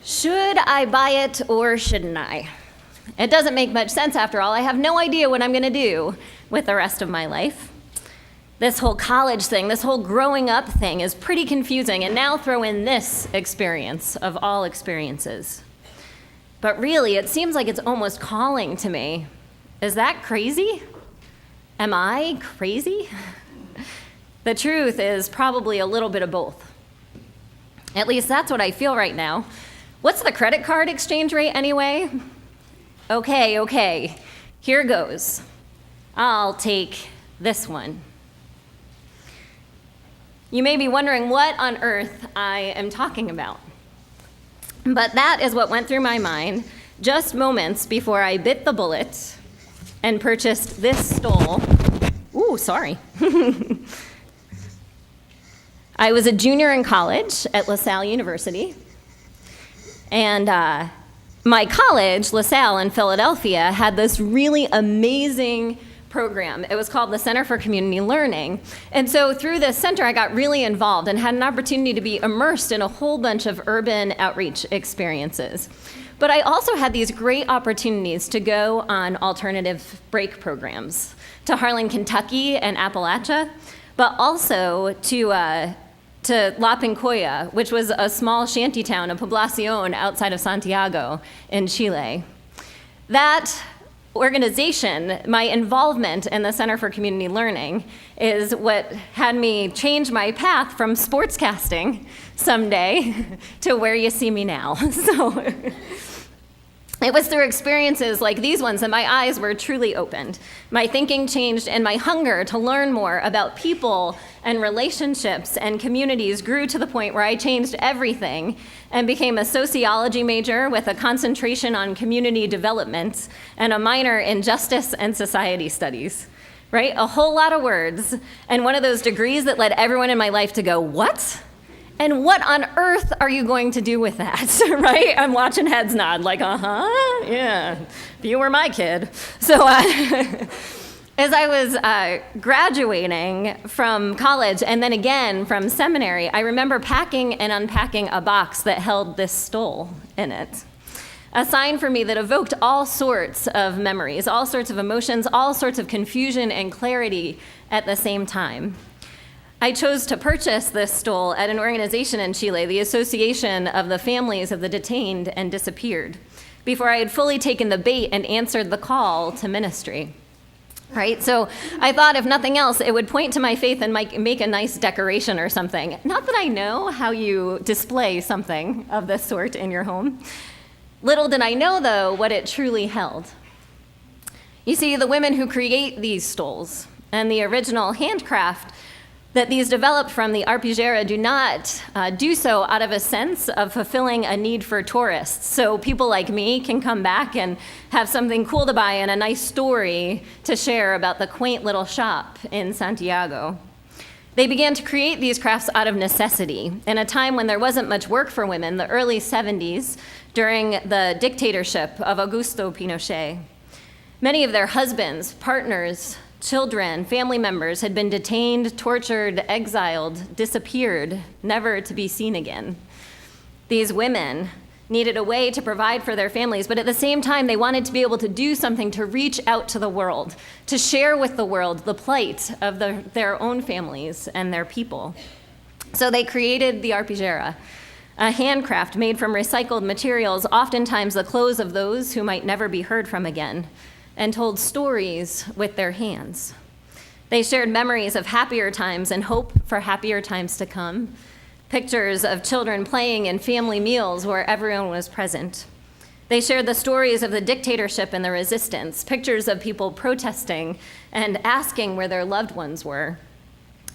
Should I buy it or shouldn't I? It doesn't make much sense after all. I have no idea what I'm going to do with the rest of my life. This whole college thing, this whole growing up thing is pretty confusing, and now throw in this experience of all experiences. But really, it seems like it's almost calling to me. Is that crazy? Am I crazy? The truth is probably a little bit of both. At least that's what I feel right now. What's the credit card exchange rate anyway? Okay, here goes. I'll take this one. You may be wondering what on earth I am talking about. But that is what went through my mind just moments before I bit the bullet and purchased this stole. Ooh, sorry. I was a junior in college at LaSalle University, and my college, LaSalle in Philadelphia, had this really amazing program. It was called the Center for Community Learning. And so through this center, I got really involved and had an opportunity to be immersed in a whole bunch of urban outreach experiences. But I also had these great opportunities to go on alternative break programs to Harlan, Kentucky and Appalachia, but also to La Pincoya, which was a small shanty town, a poblacion outside of Santiago in Chile. That organization, my involvement in the Center for Community Learning, is what had me change my path from sportscasting someday to where you see me now. So it was through experiences like these ones that my eyes were truly opened. My thinking changed, and my hunger to learn more about people and relationships and communities grew to the point where I changed everything and became a sociology major with a concentration on community development and a minor in justice and society studies. Right? A whole lot of words, and one of those degrees that led everyone in my life to go, what? And what on earth are you going to do with that, right? I'm watching heads nod, like, yeah, if you were my kid. So as I was graduating from college and then again from seminary, I remember packing and unpacking a box that held this stole in it. A sign for me that evoked all sorts of memories, all sorts of emotions, all sorts of confusion and clarity at the same time. I chose to purchase this stole at an organization in Chile, the Association of the Families of the Detained and Disappeared, before I had fully taken the bait and answered the call to ministry. Right? So I thought, if nothing else, it would point to my faith and make a nice decoration or something. Not that I know how you display something of this sort in your home. Little did I know, though, what it truly held. You see, the women who create these stoles and the original handcraft that these developed from the arpillera do not do so out of a sense of fulfilling a need for tourists. So people like me can come back and have something cool to buy and a nice story to share about the quaint little shop in Santiago. They began to create these crafts out of necessity in a time when there wasn't much work for women, the early 70s, during the dictatorship of Augusto Pinochet. Many of their husbands, partners, children, family members had been detained, tortured, exiled, disappeared, never to be seen again. These women needed a way to provide for their families, but at the same time, they wanted to be able to do something to reach out to the world, to share with the world the plight of their own families and their people. So they created the arpillera, a handcraft made from recycled materials, oftentimes the clothes of those who might never be heard from again, and told stories with their hands. They shared memories of happier times and hope for happier times to come, pictures of children playing in family meals where everyone was present. They shared the stories of the dictatorship and the resistance, pictures of people protesting and asking where their loved ones were.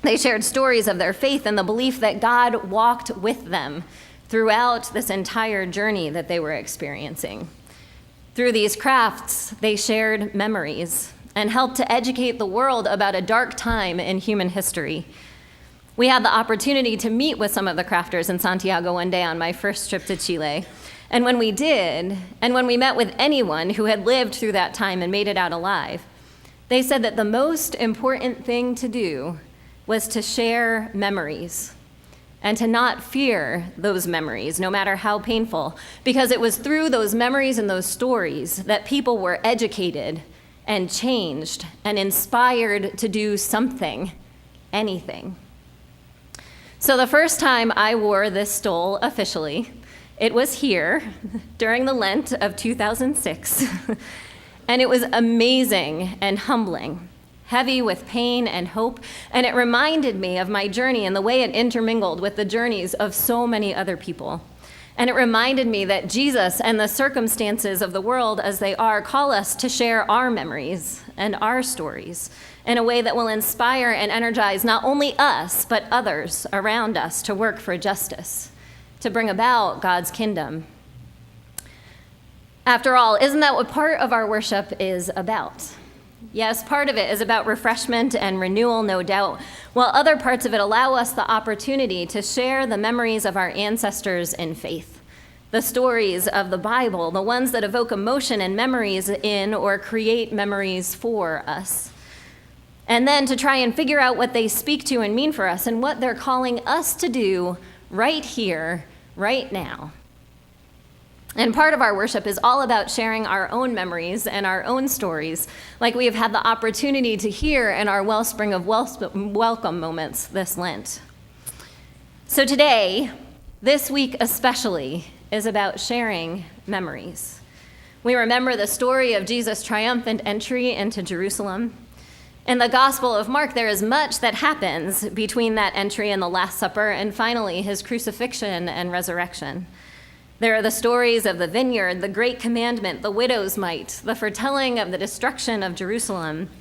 They shared stories of their faith and the belief that God walked with them throughout this entire journey that they were experiencing. Through these crafts, they shared memories and helped to educate the world about a dark time in human history. We had the opportunity to meet with some of the crafters in Santiago one day on my first trip to Chile. And when we did, and when we met with anyone who had lived through that time and made it out alive, they said that the most important thing to do was to share memories and to not fear those memories, no matter how painful, because it was through those memories and those stories that people were educated and changed and inspired to do something, anything. So the first time I wore this stole officially, it was here during the Lent of 2006, and it was amazing and humbling, heavy with pain and hope, and it reminded me of my journey and the way it intermingled with the journeys of so many other people. And it reminded me that Jesus and the circumstances of the world as they are call us to share our memories and our stories in a way that will inspire and energize not only us, but others around us to work for justice, to bring about God's kingdom. After all, isn't that what part of our worship is about? Yes, part of it is about refreshment and renewal, no doubt, while other parts of it allow us the opportunity to share the memories of our ancestors in faith, the stories of the Bible, the ones that evoke emotion and memories in or create memories for us. And then to try and figure out what they speak to and mean for us and what they're calling us to do right here, right now. And part of our worship is all about sharing our own memories and our own stories, like we have had the opportunity to hear in our Wellspring of Welcome moments this Lent. So today, this week especially, is about sharing memories. We remember the story of Jesus' triumphant entry into Jerusalem. In the Gospel of Mark, there is much that happens between that entry and the Last Supper, and finally, his crucifixion and resurrection. There are the stories of the vineyard, the great commandment, the widow's mite, the foretelling of the destruction of Jerusalem,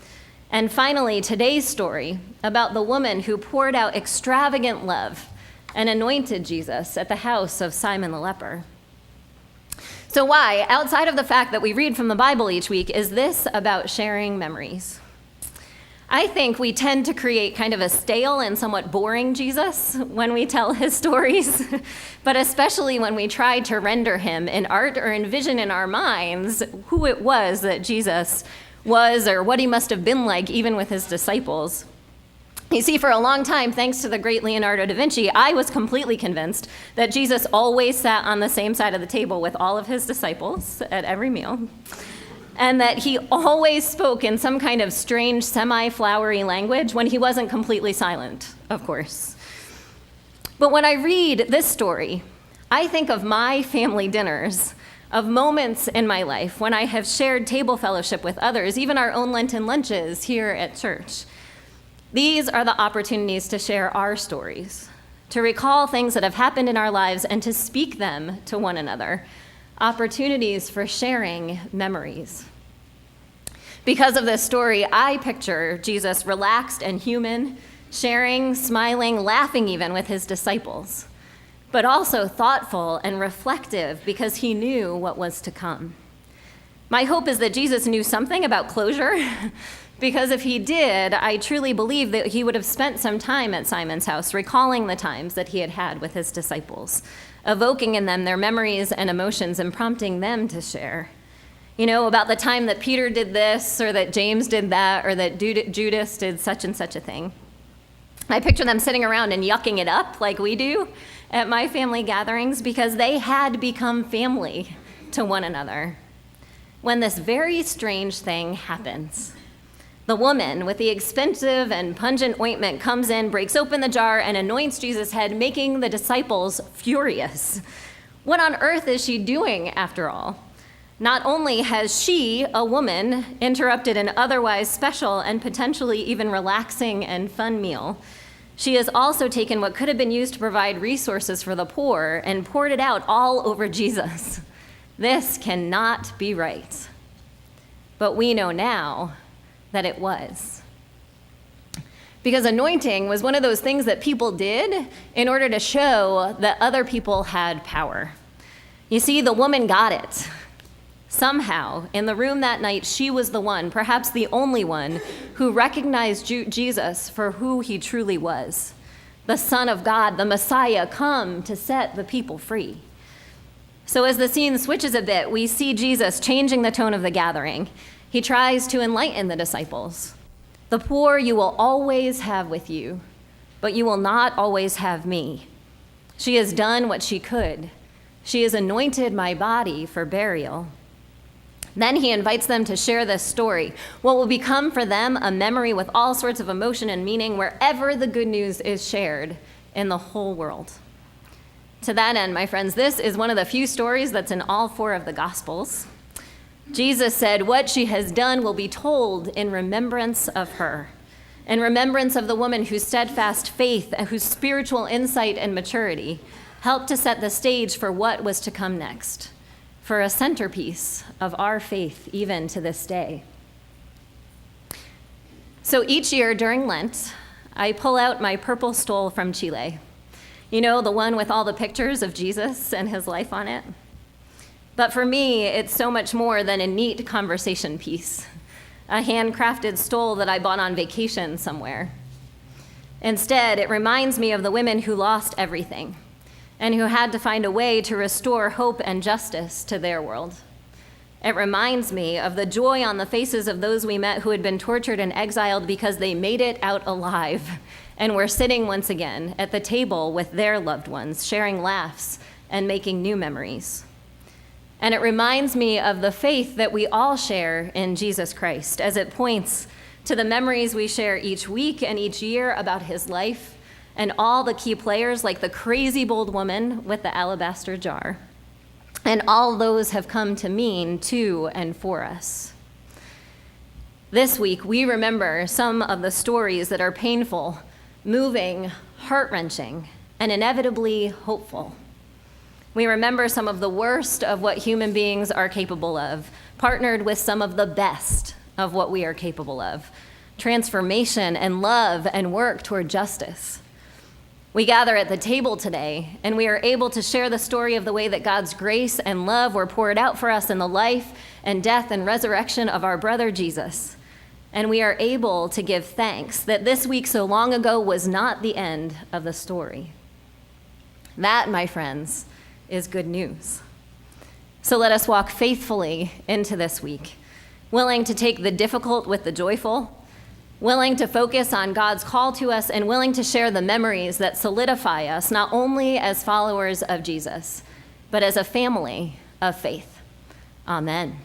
and finally, today's story about the woman who poured out extravagant love and anointed Jesus at the house of Simon the leper. So why, outside of the fact that we read from the Bible each week, is this about sharing memories? I think we tend to create kind of a stale and somewhat boring Jesus when we tell his stories, but especially when we try to render him in art or envision in our minds who it was that Jesus was or what he must have been like even with his disciples. You see, for a long time, thanks to the great Leonardo da Vinci, I was completely convinced that Jesus always sat on the same side of the table with all of his disciples at every meal, and that he always spoke in some kind of strange, semi-flowery language when he wasn't completely silent, of course. But when I read this story, I think of my family dinners, of moments in my life when I have shared table fellowship with others, even our own Lenten lunches here at church. These are the opportunities to share our stories, to recall things that have happened in our lives and to speak them to one another. Opportunities for sharing memories. Because of this story, I picture Jesus relaxed and human, sharing, smiling, laughing even with his disciples, but also thoughtful and reflective because he knew what was to come. My hope is that Jesus knew something about closure, because if he did, I truly believe that he would have spent some time at Simon's house recalling the times that he had had with his disciples, evoking in them their memories and emotions and prompting them to share. You know, about the time that Peter did this, or that James did that, or that Judas did such and such a thing. I picture them sitting around and yucking it up like we do at my family gatherings because they had become family to one another. When this very strange thing happens, the woman with the expensive and pungent ointment comes in, breaks open the jar, and anoints Jesus' head, making the disciples furious. What on earth is she doing, after all? Not only has she, a woman, interrupted an otherwise special and potentially even relaxing and fun meal, she has also taken what could have been used to provide resources for the poor and poured it out all over Jesus. This cannot be right. But we know now that it was. Because anointing was one of those things that people did in order to show that other people had power. You see, the woman got it. Somehow, in the room that night, she was the one, perhaps the only one, who recognized Jesus for who he truly was. The Son of God, the Messiah, come to set the people free. So as the scene switches a bit, we see Jesus changing the tone of the gathering. He tries to enlighten the disciples. The poor you will always have with you, but you will not always have me. She has done what she could. She has anointed my body for burial. Then he invites them to share this story, what will become for them a memory with all sorts of emotion and meaning wherever the good news is shared in the whole world. To that end, my friends, this is one of the few stories that's in all 4 of the Gospels. Jesus said, what she has done will be told in remembrance of her, in remembrance of the woman whose steadfast faith and whose spiritual insight and maturity helped to set the stage for what was to come next, for a centerpiece of our faith even to this day. So each year during Lent, I pull out my purple stole from Chile. You know, the one with all the pictures of Jesus and his life on it? But for me, it's so much more than a neat conversation piece, a handcrafted stole that I bought on vacation somewhere. Instead, it reminds me of the women who lost everything and who had to find a way to restore hope and justice to their world. It reminds me of the joy on the faces of those we met who had been tortured and exiled because they made it out alive and were sitting once again at the table with their loved ones, sharing laughs and making new memories. And it reminds me of the faith that we all share in Jesus Christ as it points to the memories we share each week and each year about his life and all the key players like the crazy bold woman with the alabaster jar. And all those have come to mean to and for us. This week, we remember some of the stories that are painful, moving, heart-wrenching, and inevitably hopeful. We remember some of the worst of what human beings are capable of, partnered with some of the best of what we are capable of, transformation and love and work toward justice. We gather at the table today, and we are able to share the story of the way that God's grace and love were poured out for us in the life and death and resurrection of our brother Jesus. And we are able to give thanks that this week so long ago was not the end of the story. That, my friends, is good news. So let us walk faithfully into this week, willing to take the difficult with the joyful, willing to focus on God's call to us, and willing to share the memories that solidify us not only as followers of Jesus, but as a family of faith. Amen.